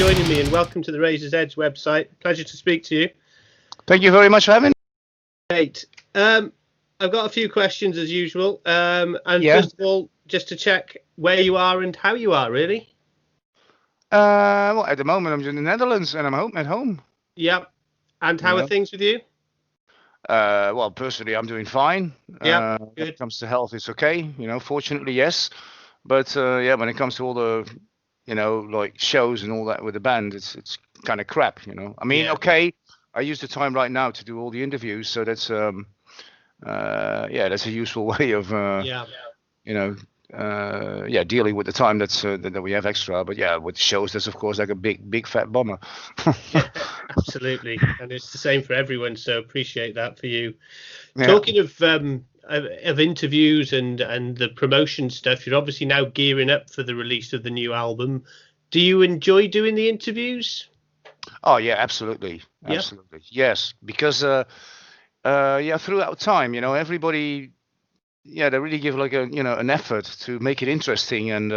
joining me, and welcome to the Razor's Edge website. Pleasure to speak to you. Thank you very much for having me. Great. I've got a few questions as usual. First of all, just to check where you are and how you are, really. Well, at the moment I'm in the Netherlands and I'm at home. Yep. And how are things with you? Well, personally, I'm doing fine. Yeah. When it comes to health, it's okay. Fortunately, yes. But when it comes to all the, like shows and all that with the band, it's kind of crap. I mean, okay, I use the time right now to do all the interviews, so that's that's a useful way of dealing with the time that we have extra. But yeah, with shows, that's of course like a big fat bummer. Yeah, absolutely, and it's the same for everyone. So appreciate that for you. Yeah. Talking of interviews and the promotion stuff, you're obviously now gearing up for the release of the new album. Do you enjoy doing the interviews? Oh yeah, absolutely, yes, because throughout time, everybody, they really give like an effort to make it interesting and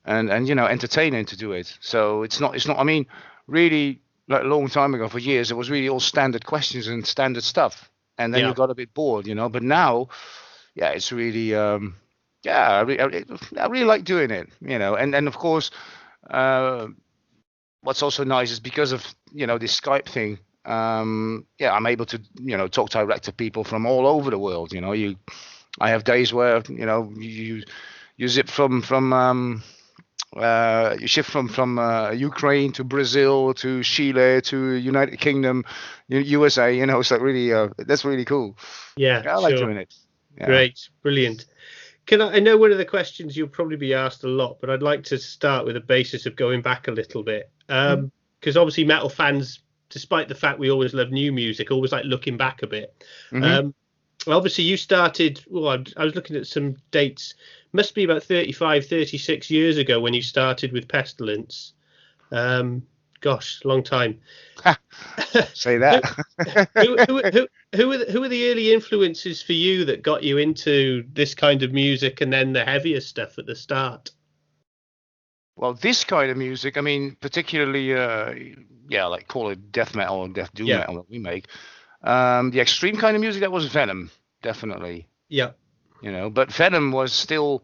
entertaining to do it. So it's not. I mean, really, like a long time ago, for years, it was really all standard questions and standard stuff, and then you got a bit bored, But now, it's really, I really like doing it, And then of course, what's also nice is because of this Skype thing. I'm able to talk direct to people from all over the world. I have days where you zip from you shift from Ukraine to Brazil to Chile to United Kingdom, USA. It's like really that's really cool. Yeah, I like doing it. Yeah. Great, brilliant. I know one of the questions you'll probably be asked a lot, but I'd like to start with a basis of going back a little bit, because obviously metal fans, despite the fact we always love new music, always like looking back a bit. Obviously you started, I was looking at some dates, must be about 35, 36 years ago when you started with Pestilence. Gosh, long time. Say that. Who are the early influences for you that got you into this kind of music and then the heavier stuff at the start? Well, this kind of music, I mean, particularly, like call it death metal or death doom metal that we make. The extreme kind of music, that was Venom, definitely. Yeah. But Venom was still,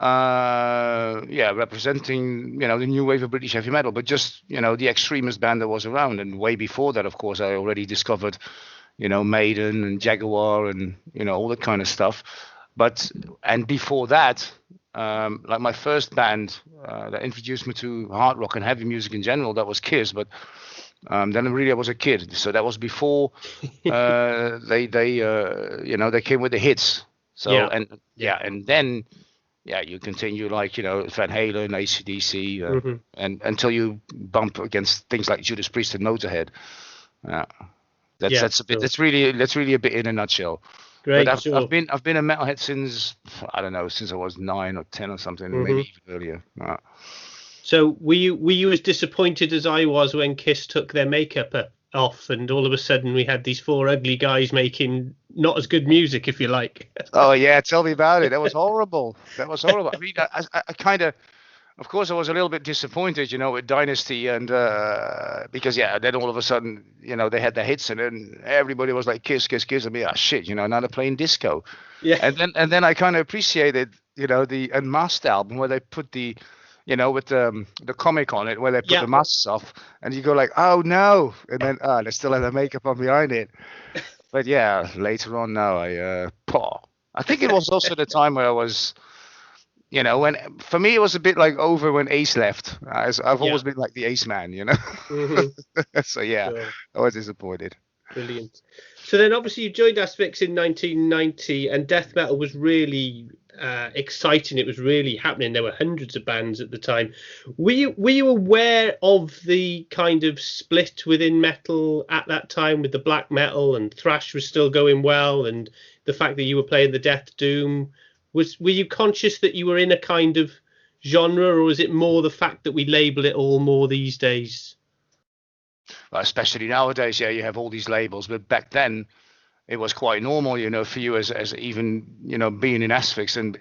representing, the new wave of British heavy metal, but just, the extremist band that was around. And way before that, of course, I already discovered, Maiden and Jaguar and, all that kind of stuff. And before that, like my first band that introduced me to hard rock and heavy music in general, that was Kiss. But then really I was a kid, so that was before they came with the hits. So and then you continue like Van Halen, AC/DC, and until you bump against things like Judas Priest and Motorhead. That's a bit. That's really a bit in a nutshell. Great. But I've been a metalhead since I was 9 or 10 or something, maybe even earlier. So were you as disappointed as I was when Kiss took their makeup off and all of a sudden we had these four ugly guys making not as good music, if you like? Oh yeah, tell me about it. That was horrible. I mean, I kind of course I was a little bit disappointed, with Dynasty and because then all of a sudden, they had the hits and then everybody was like Kiss. I mean, shit, now they're playing disco. Yeah. And then I kind of appreciated, the Unmasked album where they put the with the comic on it, where they put the masks off, and you go like, oh no, and then they still have the makeup on behind it. But later on now, I think it was also the time where I was, when for me it was a bit like over when Ace left. I've always been like the Ace man, So I was disappointed. Brilliant. So then obviously you joined Asphyx in 1990 and death metal was really exciting. It was really happening. There were hundreds of bands at the time. Were you aware of the kind of split within metal at that time with the black metal and thrash was still going well and the fact that you were playing the death doom? Were you conscious that you were in a kind of genre, or was it more the fact that we label it all more these days? Well, especially nowadays, you have all these labels, but back then it was quite normal, for you as even, being in Asphyx, and,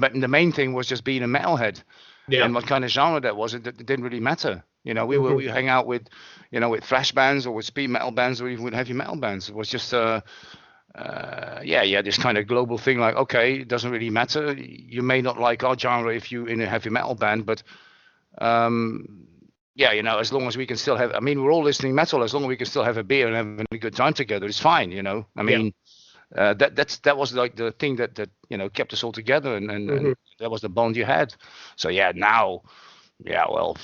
but the main thing was just being a metalhead. Yeah. And what kind of genre that was, it didn't really matter. You know, we hang out with, you know, with thrash bands or with speed metal bands or even with heavy metal bands. It was just this kind of global thing. Like, okay, it doesn't really matter. You may not like our genre if you're in a heavy metal band, but you know, as long as we can still have, I mean, we're all listening metal. As long as we can still have a beer and having a good time together, it's fine. You know, I mean, that was like the thing that you know kept us all together, and that was the bond you had. So yeah, now. Yeah, well,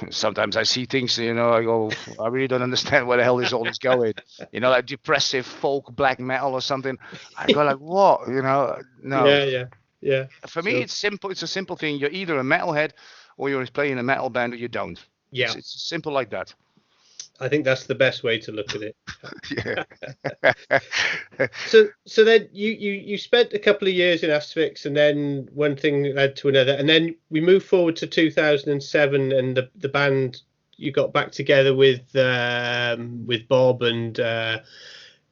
sometimes I see things, you know, I go, I really don't understand where the hell is all this going. You know, like depressive folk black metal or something. I go like, what? You know, no. Yeah. For me, it's simple. It's a simple thing. You're either a metalhead or you're playing a metal band or you don't. Yeah. It's simple like that. I think that's the best way to look at it. Yeah. So then you spent a couple of years in Asphyx, and then one thing led to another, and then we moved forward to 2007, and the band, you got back together with Bob and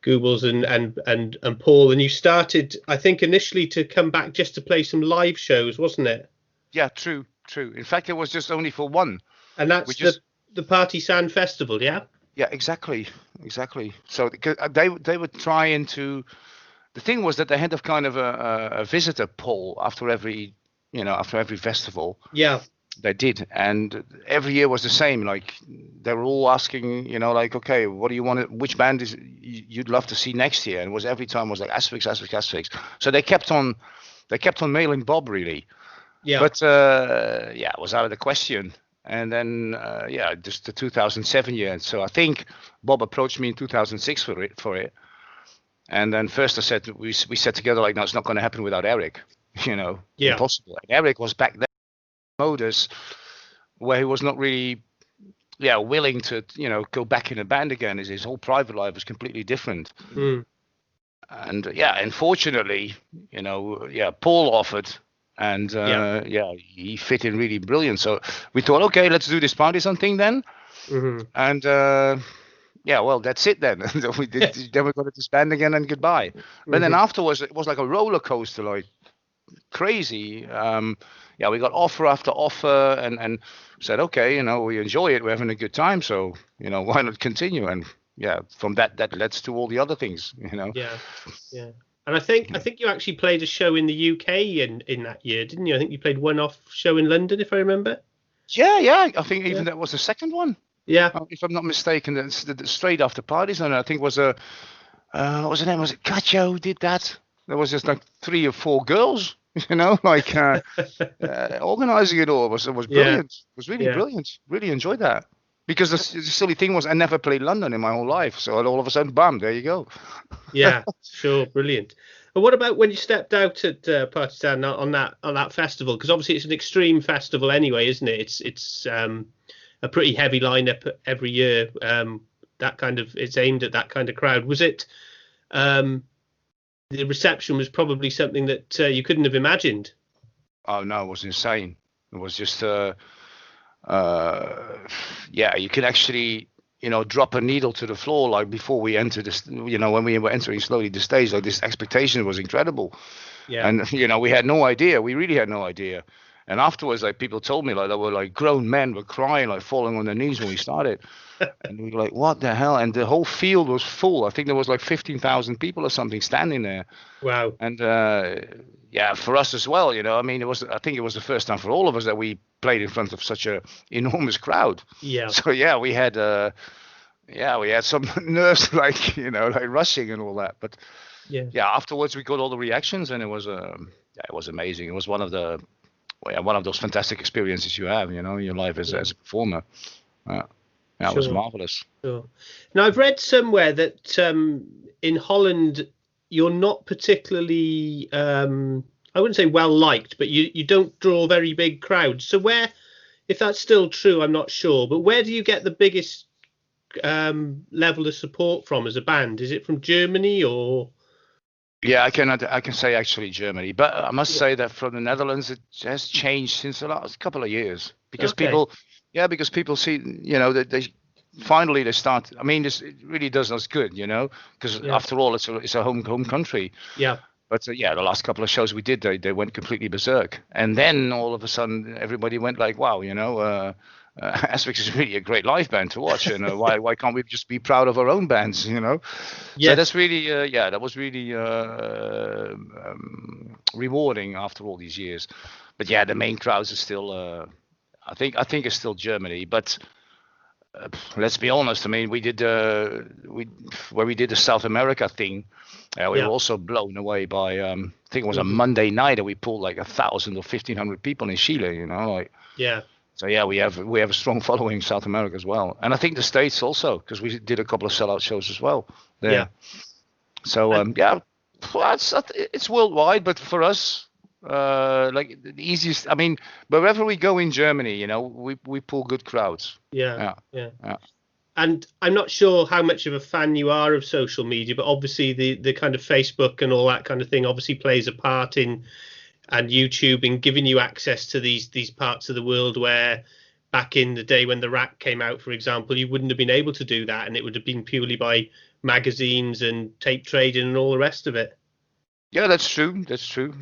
Goebbels and Paul, and you started, I think, initially to come back just to play some live shows, wasn't it? Yeah, true. In fact, it was just only for one. And that's the Partisan Festival, yeah? Yeah, exactly. So they were trying to. The thing was that they had a kind of a visitor poll after every festival. Yeah. They did, and every year was the same. Like they were all asking, you know, like, okay, what do you want? Which band is you'd love to see next year? And it was every time was like Asphyx. So they kept on mailing Bob really. Yeah. But it was out of the question. And then, just the 2007 year. So I think Bob approached me in 2006 for it. And then first I said, we sat together like, no, it's not going to happen without Eric, you know, impossible. And Eric was back then modus where he was not really, willing to, you know, go back in a band again. His whole private life was completely different. And unfortunately, you know, Paul offered. And he fit in really brilliant. So we thought, okay, let's do this Partisan thing then. And that's it then. Then we got to disband again and goodbye. But then afterwards, it was like a roller coaster, like crazy. We got offer after offer, and said, okay, you know, we enjoy it, we're having a good time, so you know, why not continue? And from that led to all the other things, you know. Yeah. And I think you actually played a show in the UK in that year, didn't you? I think you played one-off show in London, if I remember. Yeah. I think even that was the second one. Yeah. If I'm not mistaken, that's straight after Partisan. I think was what was the name? Was it Cacho who did that? There was just like 3 or 4 girls, you know, like organizing it all. It was brilliant. Yeah. It was really brilliant. Really enjoyed that. Because the silly thing was I never played London in my whole life. So all of a sudden, bam, there you go. Yeah, sure. Brilliant. And what about when you stepped out at Partisan on that festival? Because obviously it's an extreme festival anyway, isn't it? It's a pretty heavy lineup every year. It's aimed at that kind of crowd. Was it the reception was probably something that you couldn't have imagined? Oh, no, it was insane. It was just... you could actually, you know, drop a needle to the floor like before we entered this, you know, when we were entering slowly the stage, like this expectation was incredible. Yeah. And, you know, we had no idea. We really had no idea. And afterwards, like people told me like there were like grown men were crying, like falling on their knees when we started. And we were like, what the hell? And the whole field was full. I think there was like 15,000 people or something standing there. Wow. And for us as well, you know, I mean, I think it was the first time for all of us that we played in front of such a enormous crowd. Yeah. So we had some nerves, like, you know, like rushing and all that. But afterwards we got all the reactions, and it was amazing. It was one of those fantastic experiences you have, you know, in your life as a performer. It was marvelous. Sure. Now I've read somewhere that in Holland you're not particularly I wouldn't say well liked, but you don't draw very big crowds. So where, if that's still true, I'm not sure, but where do you get the biggest level of support from as a band? Is it from Germany or? Yeah, I can say actually Germany, but I must say that from the Netherlands it has changed since the last couple of years because people see, you know, that they finally start. I mean, it really does us good, you know, because after all, it's a home country. Yeah. But yeah, the last couple of shows we did, they went completely berserk. And then all of a sudden, everybody went like, "Wow, Asphyx is really a great live band to watch. And why can't we just be proud of our own bands? Yes. So that's really, that was really rewarding after all these years. But yeah, the main crowds are still, I think it's still Germany. But let's be honest. I mean, we did where we did the South America thing. We were also blown away by. I think it was a Monday night, and we pulled like 1,000 or 1,500 people in Chile. Yeah. So yeah, we have a strong following in South America as well, and I think the States also, because we did a couple of sellout shows as well there. Yeah. So it's worldwide, but for us, like the easiest. I mean, wherever we go in Germany, we pull good crowds. Yeah. And I'm not sure how much of a fan you are of social media, but obviously the kind of Facebook and all that kind of thing obviously plays a part in, and YouTube in giving you access to these parts of the world where back in the day when the Rack came out, for example, you wouldn't have been able to do that, and it would have been purely by magazines and tape trading and all the rest of it. Yeah, that's true.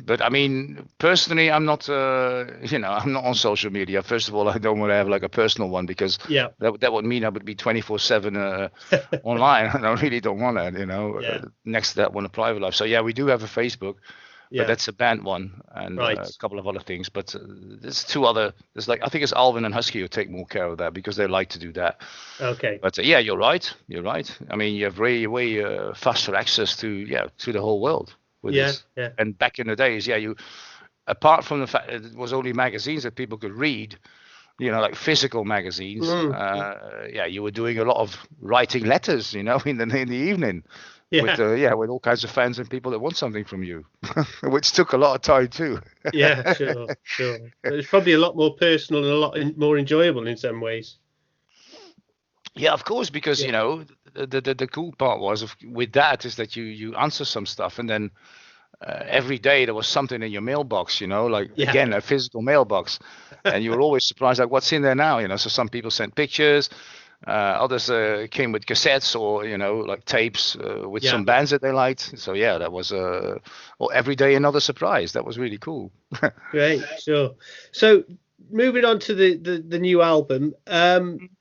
But I mean, personally, I'm not, I'm not on social media. First of all, I don't want to have like a personal one, because that would mean I would be 24/7 online. And I really don't want that, next to that one, a private life. So yeah, we do have a Facebook, but that's a band one, and a couple of other things. But there's two other, I think it's Alvin and Husky who take more care of that, because they like to do that. Okay. But yeah, you're right. I mean, you have way faster access to the whole world. Yeah. And back in the days, you, apart from the fact that it was only magazines that people could read, like physical magazines, you were doing a lot of writing letters, in the evening, with all kinds of fans and people that want something from you, which took a lot of time too. Yeah, sure. But it's probably a lot more personal and a lot more enjoyable in some ways. Yeah, of course, because the cool part with that is that you answer some stuff, and then every day there was something in your mailbox, again, a physical mailbox, and you were always surprised, like, what's in there now, So some people sent pictures, others came with cassettes or like tapes with some bands that they liked. So yeah, that was every day another surprise. That was really cool. Great, sure. So moving on to the new album,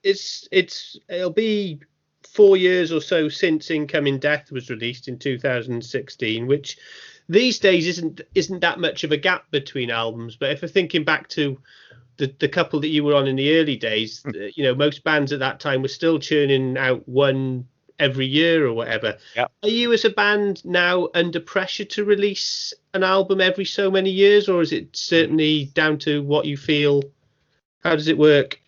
it'll be 4 years or so since Incoming Death was released in 2016, which these days isn't that much of a gap between albums. But if we're thinking back to the couple that you were on in the early days, most bands at that time were still churning out one every year or whatever. Yep. Are you as a band now under pressure to release an album every so many years, or is it certainly down to what you feel? How does it work?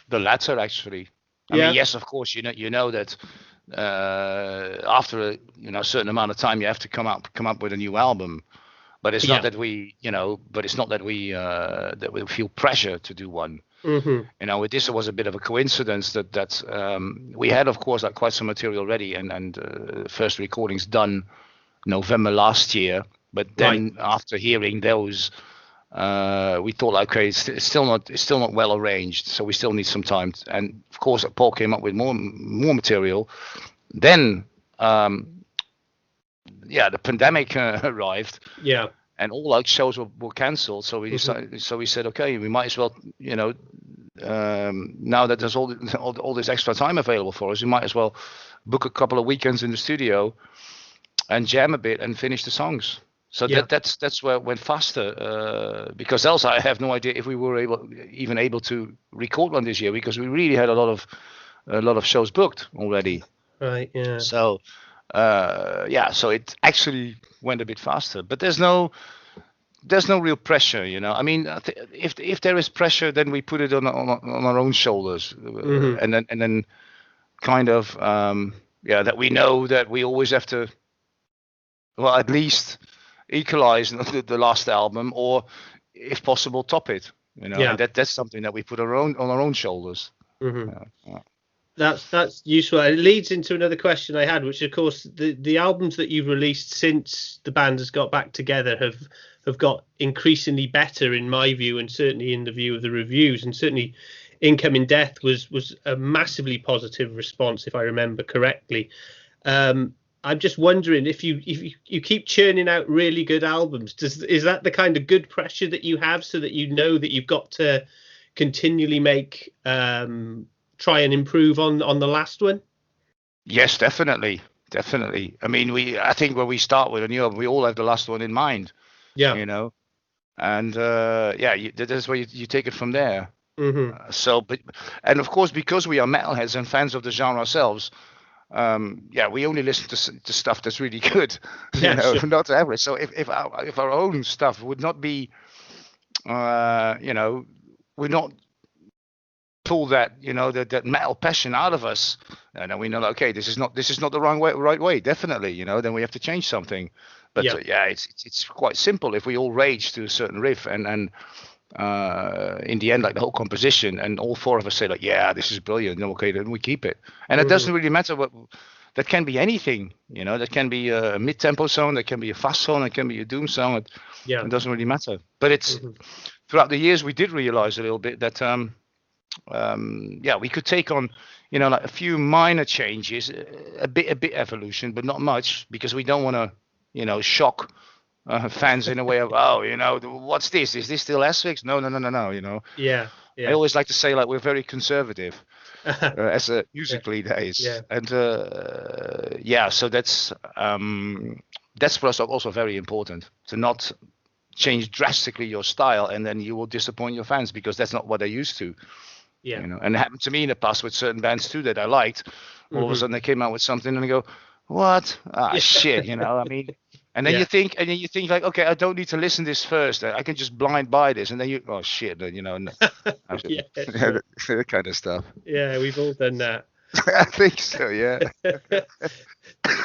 The latter, actually. I mean, yes, of course, you know that after a certain amount of time you have to come up with a new album, but it's not that we that we feel pressure to do one. Mm-hmm. This was a bit of a coincidence that we had, of course, like quite some material ready, and first recordings done November last year. But then after hearing those, we thought, like, okay, it's still not well arranged, so we still need some time. And of course, Paul came up with more material. Then, the pandemic arrived. Yeah. And all our shows were cancelled, so we decided. So we said, okay, we might as well, now that there's all this extra time available for us, we might as well book a couple of weekends in the studio and jam a bit and finish the songs. So that's where it went faster, because else I have no idea if we were even able to record one this year, because we really had a lot of shows booked already. Right. Yeah. So. So it actually went a bit faster, but there's no real pressure, I mean, if there is pressure, then we put it on our own shoulders, and then kind of that we know that we always have to, well, at least equalize the last album, or if possible top it, and that's something that we put on our own shoulders. That's useful. It leads into another question I had, which, of course, the albums that you've released since the band has got back together have got increasingly better, in my view, and certainly in the view of the reviews. And certainly Incoming Death was a massively positive response, if I remember correctly. I'm just wondering if you keep churning out really good albums, is that the kind of good pressure that you have, so that you know that you've got to continually make try and improve on the last one? Yes, definitely. I mean, I think when we start with a new album, we all have the last one in mind. Yeah. You know, and that's where you take it from there. And of course, because we are metalheads and fans of the genre ourselves, we only listen to stuff that's really good, Sure. not average. So if our own stuff would not be, we're not pull that that metal passion out of us, and then we know, okay, this is not the right way, definitely, then we have to change something. But it's quite simple. If we all rage to a certain riff, and in the end, like the whole composition, and all four of us say like, yeah, this is brilliant, then okay, then we keep it. And it doesn't really matter what. That can be anything, that can be a mid-tempo song, that can be a fast song, that can be a doom song. It doesn't really matter. But it's throughout the years we did realize a little bit that we could take on like a few minor changes, a bit evolution, but not much, because we don't want to shock fans in a way of, what's this? Is this still Asphyx? No. Yeah. I always like to say, like, we're very conservative as a musically days. And so that's for us also very important, to not change drastically your style, and then you will disappoint your fans, because that's not what they're used to. And it happened to me in the past with certain bands too that I liked. All of a sudden they came out with something and I go, what? Shit, I mean. And then you think like, okay, I don't need to listen this first. I can just blind buy this, and then that kind of stuff. Yeah, we've all done that. I think so. Yeah.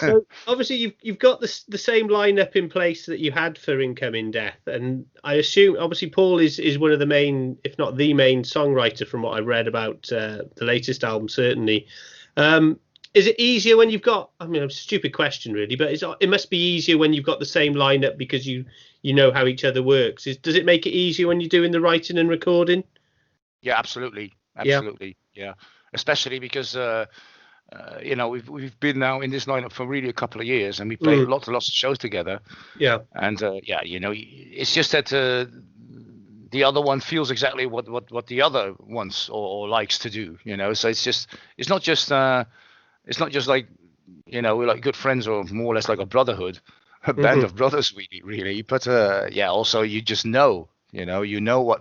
So obviously you've got the same lineup in place that you had for Incoming Death, and I assume obviously Paul is one of the main, if not the main, songwriter from what I read about the latest album, certainly. Is it easier when you've got, I mean, a stupid question really, but it must be easier when you've got the same lineup, because you know how each other works. Does it make it easier when you're doing the writing and recording? Yeah, absolutely. Yeah. Especially because we've been now in this lineup for really a couple of years, and we played lots and lots of shows together. Yeah. And it's just that the other one feels exactly what the other wants or likes to do. So it's not just like, we're like good friends, or more or less like a brotherhood, a band of brothers, really. But also you just know, what,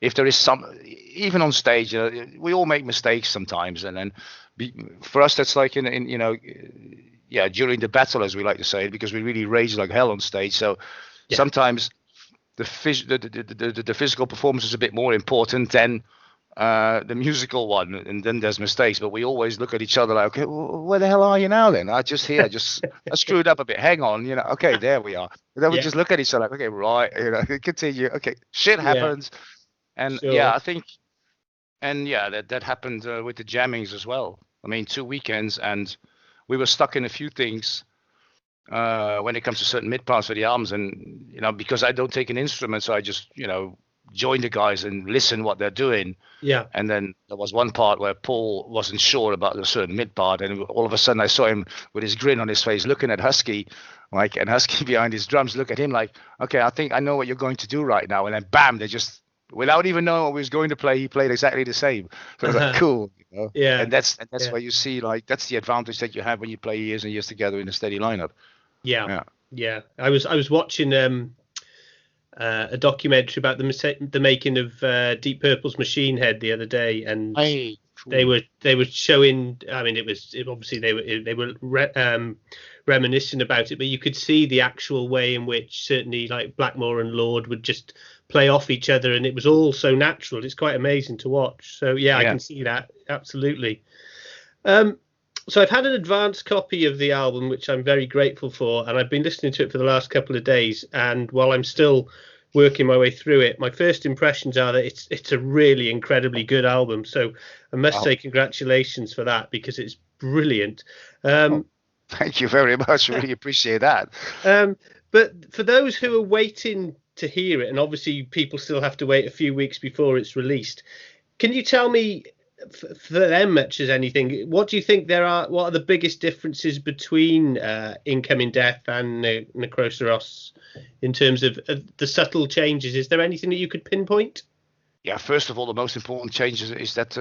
if there is some, even on stage, we all make mistakes sometimes, and then for us that's like in during the battle, as we like to say, because we really rage like hell on stage. So sometimes the physical performance is a bit more important than the musical one, and then there's mistakes, but we always look at each other like, okay, where the hell are you now then? I screwed up a bit, hang on, okay, there we are. And then we just look at each other like, okay, right, continue, okay, shit happens. And I think, and that happened with the jammings as well. I mean, 2 weekends, and we were stuck in a few things when it comes to certain mid parts of the albums, and because I don't take an instrument, so I just join the guys and listen what they're doing. And then there was one part where Paul wasn't sure about a certain mid part, and all of a sudden I saw him with his grin on his face looking at Husky, and Husky behind his drums look at him like, okay, I think I know what you're going to do right now. And then bam, they just, without even knowing what he was going to play, he played exactly the same. So I was like, cool. And that's where you see, like, that's the advantage that you have when you play years and years together in a steady lineup. Yeah. I was watching a documentary about the making of Deep Purple's Machine Head the other day, and they were showing. I mean, obviously they were reminiscing about it, but you could see the actual way in which certainly like Blackmore and Lord would just play off each other, and it was all so natural. It's quite amazing to watch. So I can see that absolutely. So I've had an advanced copy of the album, which I'm very grateful for, and I've been listening to it for the last couple of days. And while I'm still working my way through it, my first impressions are that it's a really incredibly good album. So I must say congratulations for that, because it's brilliant. Thank you very much. Really appreciate that. But for those who are waiting to hear it, and obviously people still have to wait a few weeks before it's released, can you tell me for them much as anything. What do you think what are the biggest differences between Incoming Death and Necroceros in terms of the subtle changes? Is there anything that you could pinpoint? Yeah, first of all, the most important change is that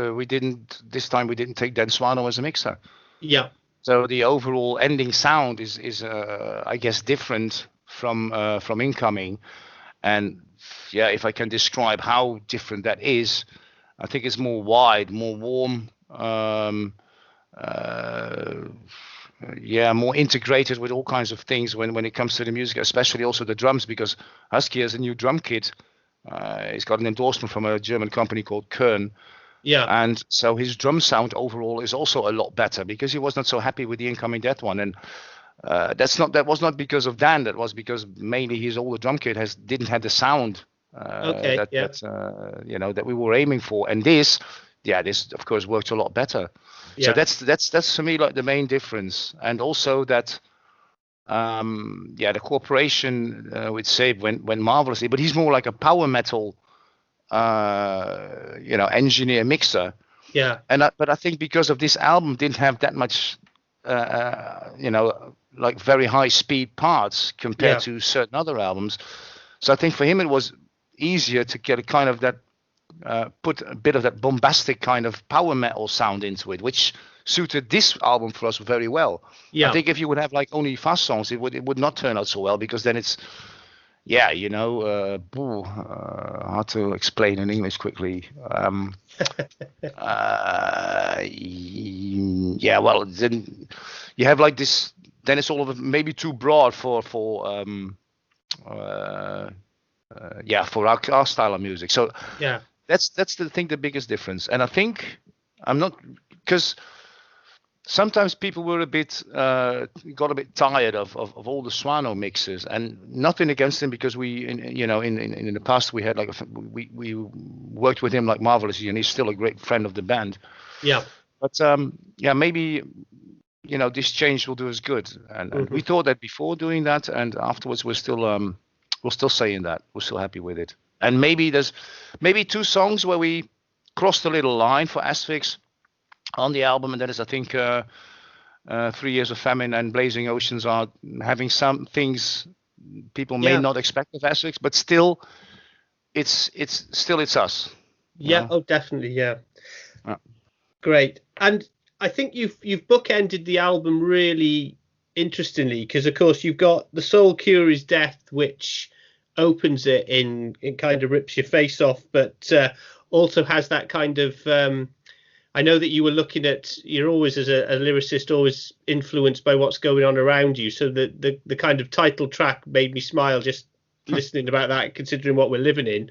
this time we didn't take Dan Swano as a mixer. Yeah. So the overall ending sound is I guess different from Incoming, and yeah, if I can describe how different that is, I think it's more wide, more warm, more integrated with all kinds of things when it comes to the music, especially also the drums, because Husky has a new drum kit. He's got an endorsement from a German company called Kern. Yeah. And so his drum sound overall is also a lot better, because he was not so happy with the Incoming Death one. And that was not because of Dan. That was because mainly his older drum kit didn't have the sound that we were aiming for. And this of course worked a lot better. Yeah. So that's for me like the main difference. And also that the cooperation with Sabe went marvelously, but he's more like a power metal engineer mixer. Yeah. But I think because of this album didn't have that much like very high speed parts compared to certain other albums. So I think for him it was easier to get a kind of that put a bit of that bombastic kind of power metal sound into it, which suited this album for us very well. Yeah. I think if you would have like only fast songs, it would not turn out so well, because then it's hard to explain in English quickly. Well, then you have like this. Then it's all of maybe too broad for our style of music. So yeah, that's the biggest difference. And I think because sometimes people were got a bit tired of all the Swano mixes, and nothing against him, because we in the past we had we worked with him like marvelously, and he's still a great friend of the band. Yeah. But maybe this change will do us good, and we thought that before doing that, and afterwards we're still saying that we're still happy with it. And maybe there's two songs where we crossed a little line for Asphyx on the album, and that is, I think, 3 Years of Famine and Blazing Oceans are having some things people may not expect of Asphyx, but still, it's us. Yeah. Oh, definitely. Yeah. Great. And I think you've bookended the album really interestingly, because of course you've got The Soul Cure Is Death, which opens it it kind of rips your face off, but also has that kind of I know that you were you're always, as a lyricist, always influenced by what's going on around you. So the kind of title track made me smile just listening about that, considering what we're living in.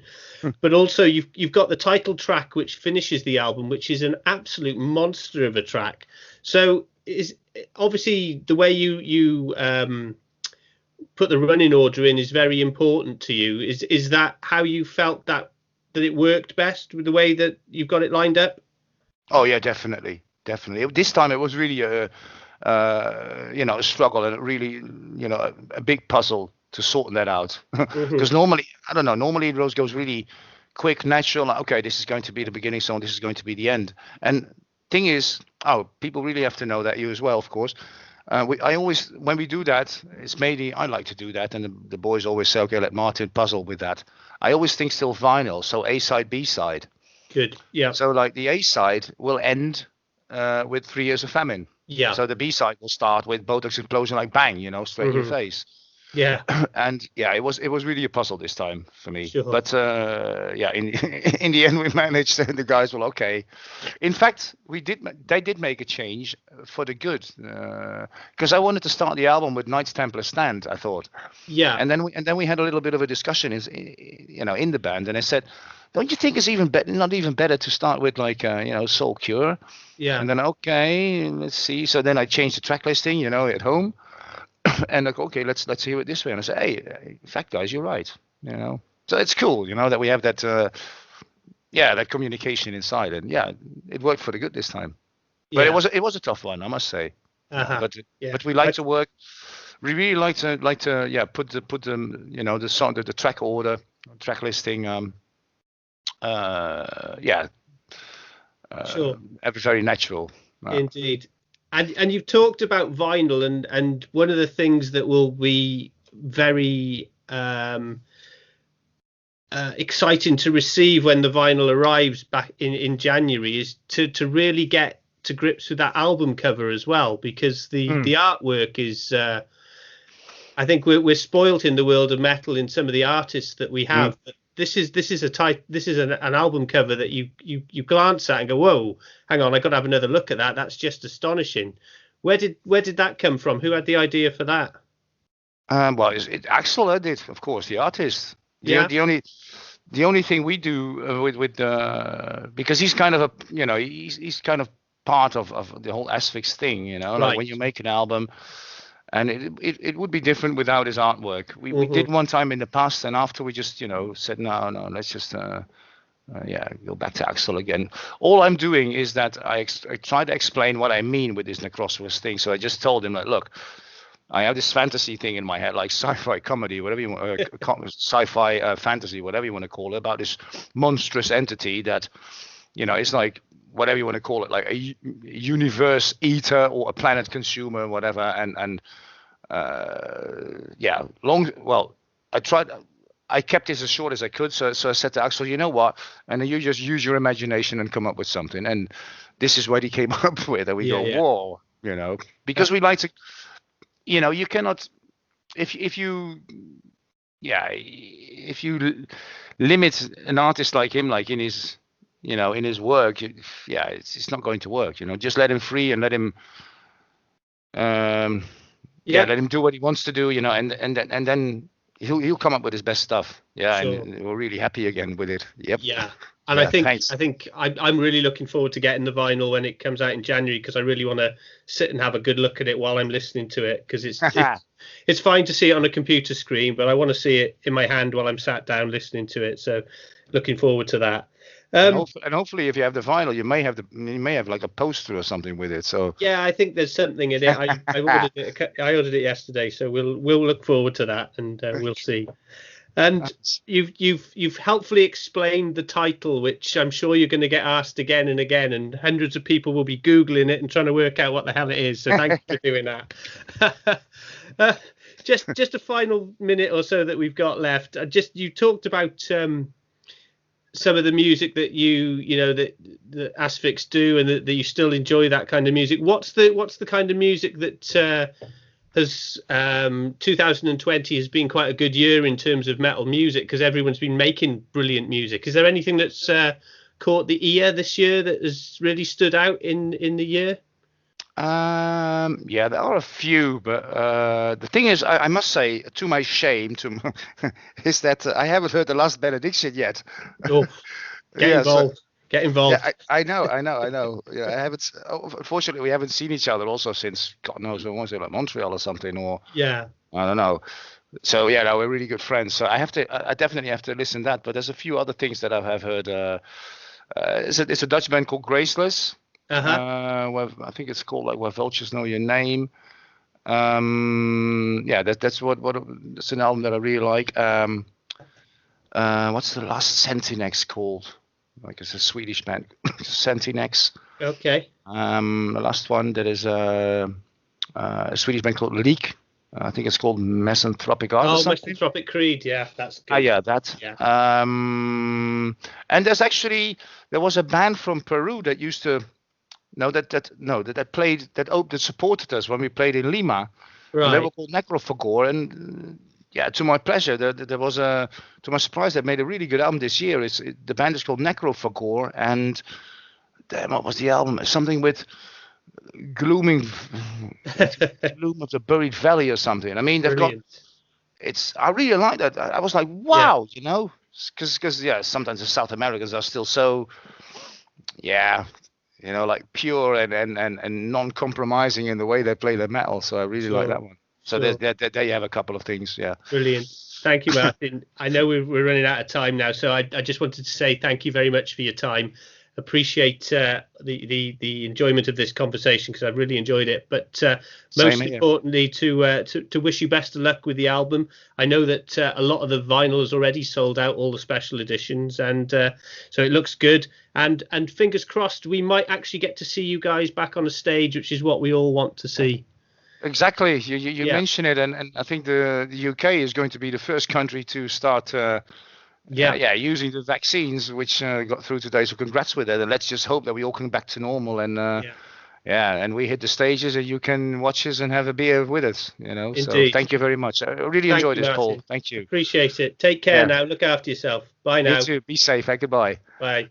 But also you've got the title track, which finishes the album, which is an absolute monster of a track. So is obviously the way you put the running order in is very important to you. Is that how you felt that it worked best with the way that you've got it lined up? Oh yeah, definitely. This time it was really a struggle, and it really a big puzzle to sort that out. Because normally it goes really quick, natural. Like, okay, this is going to be the beginning song, this is going to be the end. And thing is, people really have to know that, you as well, of course. When we do that, it's mainly I like to do that, and the boys always say, okay, let Martin puzzle with that. I always think still vinyl, so A side, B side. Good. Yeah. So like the A side will end with 3 Years of Famine. Yeah. So the B side will start with Botox Explosion, like bang, straight in your face. Yeah. And it was really a puzzle this time for me. Sure. But in the end we managed, and the guys were okay. In fact, they did make a change for the good, because I wanted to start the album with Knights Templar Stand, I thought. Yeah. And then we had a little bit of a discussion in the band, and I said, don't you think it's not even better to start with like Soul Cure? Yeah. And then okay, let's see. So then I changed the track listing, at home. And like, okay, let's hear it this way. And I said, hey, in fact, guys, you're right. So it's cool, that we have that, that communication inside, and it worked for the good this time. But it was a tough one, I must say. But we like to work. We really like to put the song, the track order, track listing, Sure. very natural. Indeed. And you've talked about vinyl, and one of the things that will be very exciting to receive when the vinyl arrives back in January is to really get to grips with that album cover as well, because the artwork is I think we're spoilt in the world of metal in some of the artists that we have. But this is an album cover that you glance at and go, whoa, hang on, I got to have another look at that. That's just astonishing. Where did that come from? Who had the idea for that? Well, Axel did, of course, the artist. The only thing we do with because he's kind of he's kind of part of the whole Asphyx thing, Right. Like when you make an album. And it would be different without his artwork. We did one time in the past, and after we just said no, let's just go back to Axel again. All I'm doing is that I try to explain what I mean with this Necropolis thing. So I just told him, like, look, I have this fantasy thing in my head, like sci-fi comedy, whatever you want, sci-fi fantasy, whatever you want to call it, about this monstrous entity that it's like, whatever you want to call it, like a universe eater or a planet consumer, whatever. I kept this as short as I could. So I said to Axel, you know what? And then you just use your imagination and come up with something. And this is what he came up with. And we whoa, because we like to, you cannot, if you limit an artist like him, like in his, in his work, it's not going to work. Just let him free and let him, let him do what he wants to do. And then he'll come up with his best stuff. Yeah, sure. And we're really happy again with it. Yep. Yeah, and I think I'm really looking forward to getting the vinyl when it comes out in January, because I really want to sit and have a good look at it while I'm listening to it, because it's fine to see it on a computer screen, but I want to see it in my hand while I'm sat down listening to it. So looking forward to that. And hopefully, if you have the vinyl, you may have like a poster or something with it. So yeah, I think there's something in it. I ordered it yesterday, so we'll look forward to that, and we'll see. And you've helpfully explained the title, which I'm sure you're going to get asked again and again, and hundreds of people will be Googling it and trying to work out what the hell it is. So thank you for doing that. Just a final minute or so that we've got left. You talked about some of the music that that Asphyx do, and that you still enjoy that kind of music. What's the kind of music that has 2020 has been quite a good year in terms of metal music, because everyone's been making brilliant music. Is there anything that's caught the ear this year that has really stood out in the year? There are a few, but the thing is, I must say, to my shame, is that I haven't heard the Last Benediction yet. Oh, get involved. Get involved. Yeah, I know. Yeah, I haven't. Unfortunately, we haven't seen each other also since God knows when was it, like Montreal or something, or yeah, I don't know. So yeah, no, we're really good friends. So I definitely have to listen to that. But there's a few other things that I have heard. It's a Dutch band called Graceless. Where I think it's called like Where Vultures Know Your Name. That's it's an album that I really like. What's the last Centinex called? Like, it's a Swedish band, Centinex. Okay. The last one, that is a Swedish band called Leak. I think it's called Misanthropic Art. Oh, Misanthropic Creed, yeah, that's good. That. Yeah. And there was a band from Peru that used to. That played, that supported us when we played in Lima. Right. And they were called Necrophagor, and to my pleasure, there was to my surprise, they made a really good album this year. The band is called Necrophagor, and what was the album? Something with gloom of the buried valley or something. I mean, they've Brilliant. I really like that. I was like, wow, because sometimes the South Americans are still so, like pure and non-compromising in the way they play their metal. So I really like that one. So there you have a couple of things. Yeah. Brilliant. Thank you, Martin. I know we're running out of time now, so I just wanted to say thank you very much for your time. appreciate the enjoyment of this conversation, because I've really enjoyed it. But most Same here. importantly, to wish you best of luck with the album. I know that a lot of the vinyl is already sold out, all the special editions, and so it looks good. And fingers crossed, we might actually get to see you guys back on a stage, which is what we all want to see. Exactly. You mentioned it, and I think the UK is going to be the first country to start using the vaccines, which got through today. So congrats with it, and let's just hope that we all come back to normal, and and we hit the stages, and you can watch us and have a beer with us. Indeed. So thank you very much. I really enjoyed this, Paul. Thank you. Appreciate it. Take care now. Look after yourself. Bye now. You too. Be safe. Goodbye. Bye.